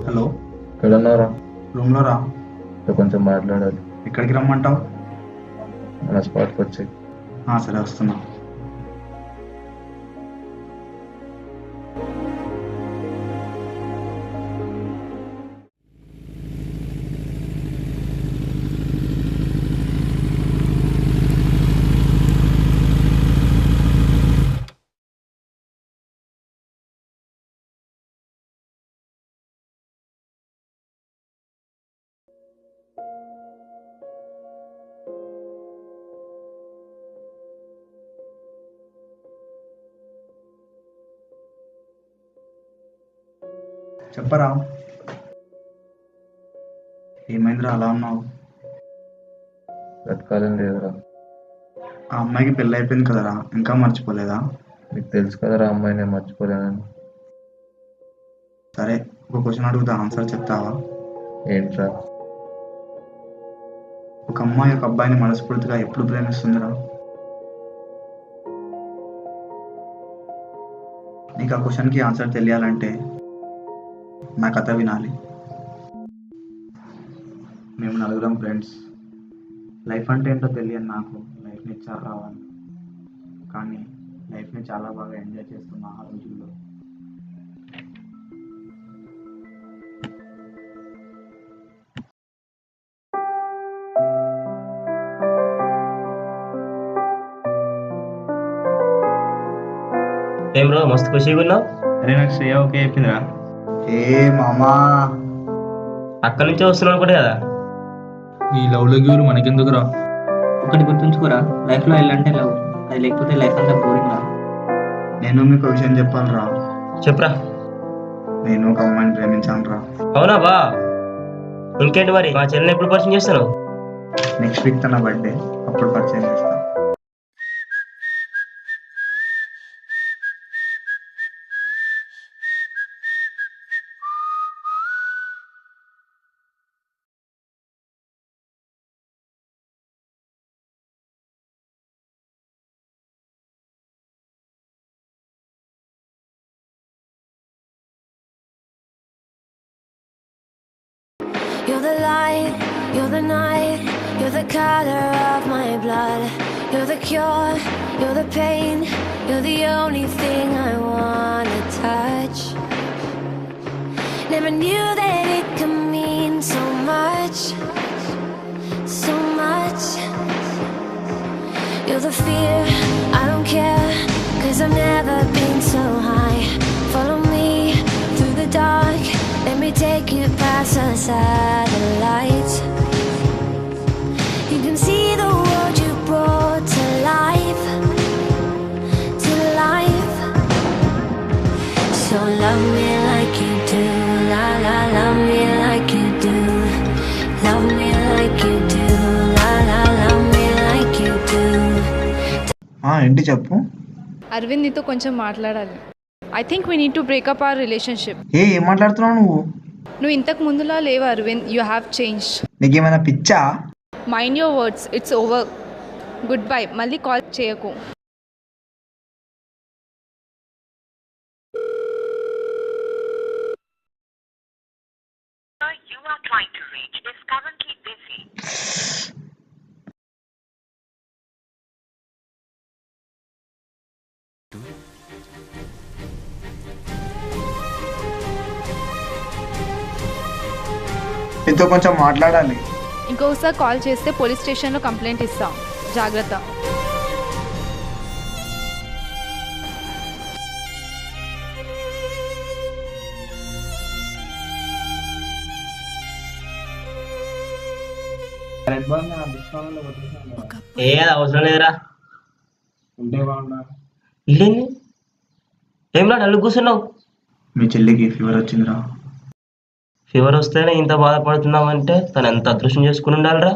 Hello, ఎక్కడున్నారా? రూమ్లో రా. కొంచెం మాట్లాడాలి. ఎక్కడికి రమ్మంటావు? మన స్పాట్కి వచ్చి. సరే వస్తున్నా. చెప్పరా, ఏమైందిరా అలా ఉన్నావు? బ్రతకాలం లేదురా. ఆ అమ్మాయికి పెళ్ళి అయిపోయింది కదరా, ఇంకా మర్చిపోలేదా? నీకు తెలుసు కదరా, అమ్మాయి నేను మర్చిపోలేనని. సరే, ఒక క్వశ్చన్ అడుగుతా, ఆన్సర్ చెప్తావా? ఏంట్రా? ఒక అమ్మాయి ఒక అబ్బాయిని మనస్ఫూర్తిగా ఎప్పుడు ప్రేమిస్తుందిరా? నీకు ఆ క్వశ్చన్కి ఆన్సర్ తెలియాలంటే నా కథ వినాలి. మేము నలుగురం ఫ్రెండ్స్. లైఫ్ అంటే ఏంటో తెలియని నాకు లైఫ్ని ఇచ్చారు రావాలి, కానీ లైఫ్ని చాలా బాగా ఎంజాయ్ చేస్తున్నా ఆ రోజుల్లో. ఏం బ్రో మస్తు ఖుషిగా ఉన్నావు? అరే, నాకు శ్రేయ ఓకే చెప్పిందిరా. ఏ మామా, అక్కడి నుంచే వస్తున్నావు కూడా కదా. ఈ లవ్లో గివ్లు మనకెందుకురా? ఒకటి గుర్తుంచుకోరా, లైఫ్లో వెళ్ళంటే లవ్, అది లేకపోతే లైఫ్ అంతా బోరింగ్ రా. నేను మీకు విషయం చెప్పాలిరా. చెప్పురా. నేను ఒక అమ్మాయిని ప్రేమించాను రా. అవునా బా, ఇంకేంటి మరి మా చెల్లెని ఎప్పుడు పరిచయం చేస్తాను? నెక్స్ట్ వీక్ తన బర్త్డే, అప్పుడు పరిచయం చేస్తా. You're the light, you're the night, you're the color of my blood. You're the cure, you're the pain, you're the only thing I wanna touch. Never knew that it could mean so much, so much. You're the fear, I don't care, 'cause I've never been so high. Follow me through the dark, let me take you past the satellites. You can see the world you brought to life, to life. So love me like you do, la la, love me like you do. Love me like you do, la la, love me like you do. ఏంటి చెప్పు. అరవింద్, నీతో కొంచెం మాట్లాడాలి. I think we need to breakup our relationship. ఏం మాట్లాడుతున్నావు నువ్వు? నువ్వు ఇంతకు ముందులా లేవు అరవింద్, యూ హ్యావ్ చేంజ్. నీకేమైనా పిచ్చా? Mind your words, it's over. Good bye, మళ్ళీ కాల్ చేయకు. You are trying to reach is currently busy. నీతో కొంచెం మాట్లాడాలి. ఇంకొకసారి కాల్ చేస్తే పోలీస్ స్టేషన్లో కంప్లైంట్ ఇస్తాం, జాగ్రత్త. ఏ అది అవసరం లేదురా. ఉంటే బాగుండా. ఇల్లేంది, ఏం రా నల్లు కూర్చున్నావు? మీ చెల్లికి ఫీవర్ వచ్చిందిరా. ఫీవర్ వస్తేనే ఇంత బాధపడుతున్నావు అంటే తను ఎంత అదృష్టం చేసుకుని ఉండాలిరా.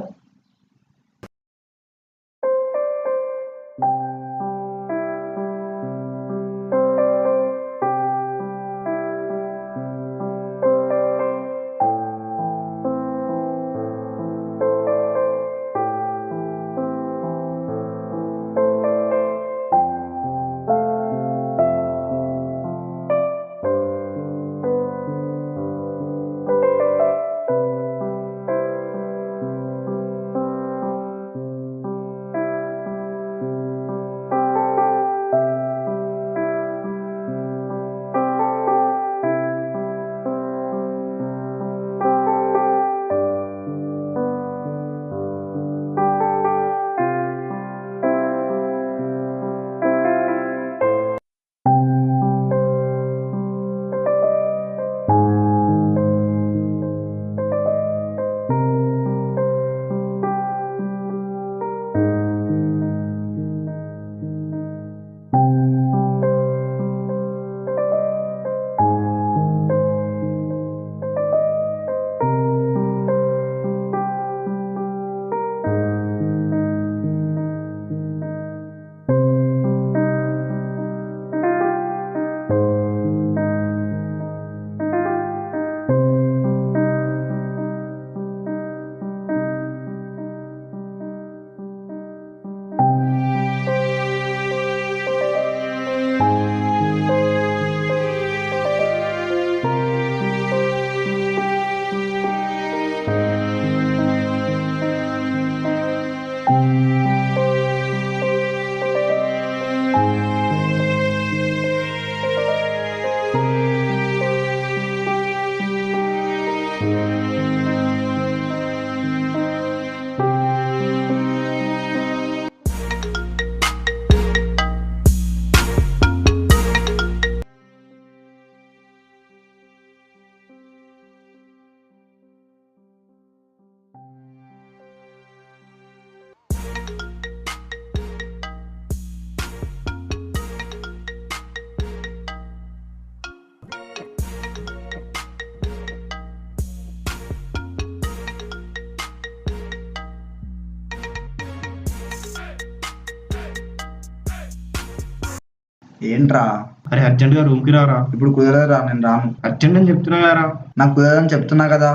ఏంట్రా? అరే అర్జెంట్గా రూమ్కి రారా. ఇప్పుడు కుదరదురా, నేను రాను. అర్జెంట్ అని చెప్తున్నా కదరా. నాకు కుదరదని చెప్తున్నా కదా.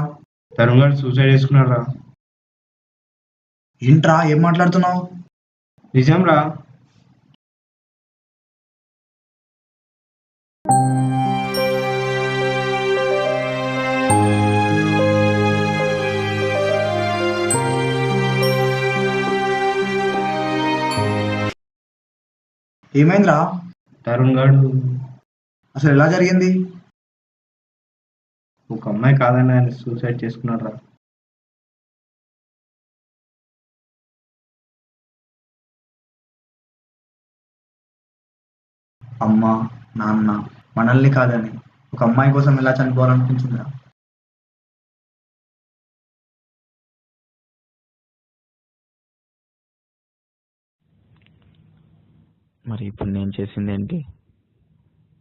తరుణ్ గారు సూసైడ్ చేసుకున్నారా. ఏంట్రా, ఏం మాట్లాడుతున్నావు? నిజం రా. ఏమైందిరా? తరుణ్ గారు అసలు ఎలా జరిగింది? ఒక అమ్మాయి కాదని ఆయన సూసైడ్ చేసుకున్నాడు రా. అమ్మ, నాన్న మనల్ని కాదని ఒక అమ్మాయి కోసం ఎలా చనిపోవాలనిపించిందిరా? మరి ఇప్పుడు నేను చేసింది ఏంటి?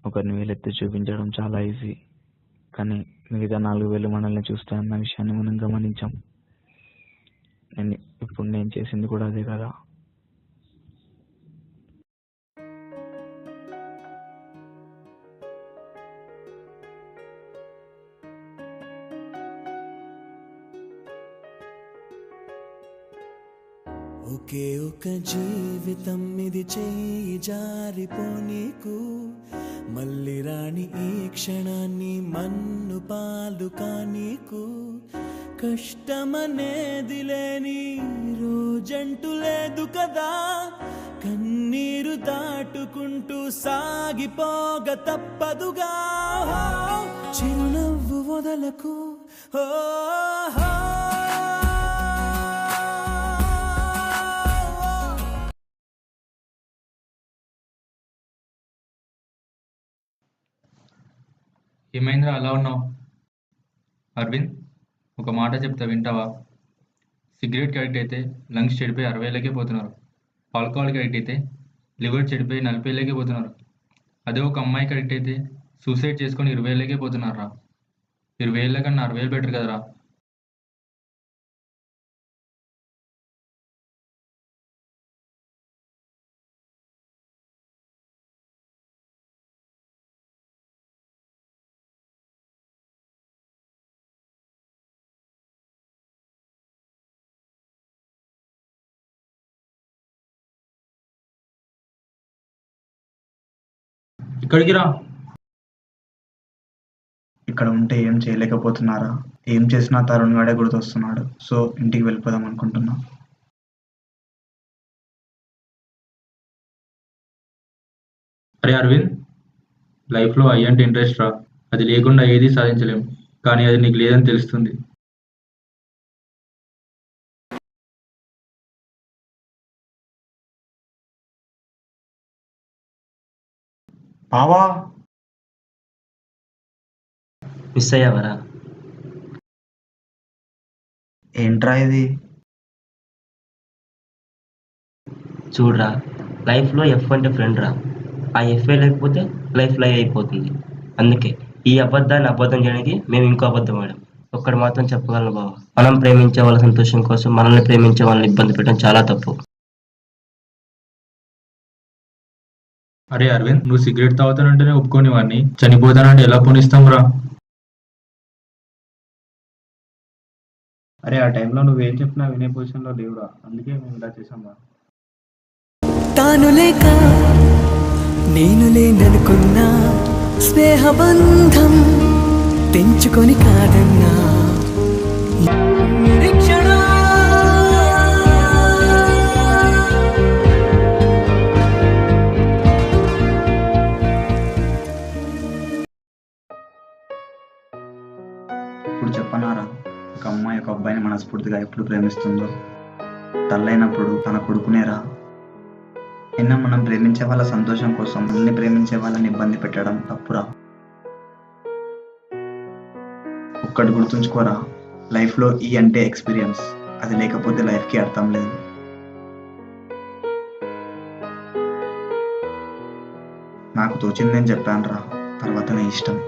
ఒకరిని వేలెత్తి చూపించడం చాలా ఈజీ, కానీ మిగతా 4,000 మనల్ని చూస్తాయన్న విషయాన్ని మనం గమనించాం. ఇప్పుడు నేను చేసింది కూడా అదే కదా. ఒకే ఒక జీవితం ఇది, చేయి జారిపోనీకు మళ్ళీ రాణి ఈ క్షణాన్ని మన్ను పాలు కానీకు. కష్టమనేది లేని రోజంటూ లేదు కదా, కన్నీరు దాటుకుంటూ సాగిపోగ తప్పదుగా. చిరునవ్వు వదలకు ఏమైందిరా అలా ఉన్నావు? అరవింద్, ఒక మాట చెప్తా వింటావా? సిగరెట్కి అడిక్ట్ అయితే లంగ్స్ చెడిపోయి 60 ఏళ్ళకే పోతున్నారు. ఆల్కహాల్కి అడిక్ట్ అయితే లివర్ చెడిపోయి 40 ఏళ్ళకే పోతున్నారు. అదే ఒక అమ్మాయికి అడిక్ట్ అయితే సూసైడ్ చేసుకొని 20 ఏళ్ళకే పోతున్నారా. 20 ఏళ్ళ కన్నా 60 ఏళ్ళు బెటర్ కదరా. ఇక్కడికి రా. ఇక్కడ ఉంటే ఏం చేయలేకపోతున్నారా? ఏం చేసినా తరుణ్ గాడే గుర్తొస్తున్నాడు. సో ఇంటికి వెళ్ళిపోదాం అనుకుంటున్నా. అరే అరవింద్, లైఫ్లో ఐ అంటే ఇంట్రెస్ట్ రా. అది లేకుండా ఏది సాధించలేం, కానీ అది నీకు లేదని తెలుస్తుంది. బావా, మిస్ అయ్యావరా? ఏంట్రా ఇది? చూడరా, లైఫ్లో ఎఫ్ అంటే ఫ్రెండ్ రా. ఆ ఎఫ్ఏ లేకపోతే లైఫ్ లైవ్ అయిపోతుంది. అందుకే ఈ అబద్ధాన్ని అబద్ధం చేయడానికి మేము ఇంకో అబద్ధం ఆడాం. ఒక్కడు మాత్రం చెప్పగలను బావ, మనం ప్రేమించే వాళ్ళ సంతోషం కోసం మనల్ని ప్రేమించే వాళ్ళని ఇబ్బంది పెట్టడం చాలా తప్పు. అరే అరవింద్, నువ్వు సిగరెట్ తాగుతానంటేనే ఒప్పుకోని వాడిని చనిపోతానంటే ఎలా పోనిస్తాం రా. అరే, ఆ టైంలో నువ్వేం చెప్పినా వినే పొజిషన్లో లేవురా. అందుకే మేము ఇలా చేసాంరా. తాను లేక నేను లేననుకున్నా, స్నేహబంధం తెంచుకొని కాదన్నా నిరీక్షణ. ఇప్పుడు చెప్పనారా, ఒక అమ్మాయి ఒక అబ్బాయిని మనస్ఫూర్తిగా ఎప్పుడు ప్రేమిస్తుందో? తల్లైనప్పుడు తన కొడుకునేరా. నిన్న మనం ప్రేమించే వాళ్ళ సంతోషం కోసం మనల్ని ప్రేమించే వాళ్ళని ఇబ్బంది పెట్టడం తప్పురా. ఒక్కటి గుర్తుంచుకోరా, లైఫ్లో ఈ అంటే ఎక్స్పీరియన్స్. అది లేకపోతే లైఫ్కి అర్థం లేదు. నాకు తోచింది నేను చెప్పాను రా, తర్వాత నీ ఇష్టం.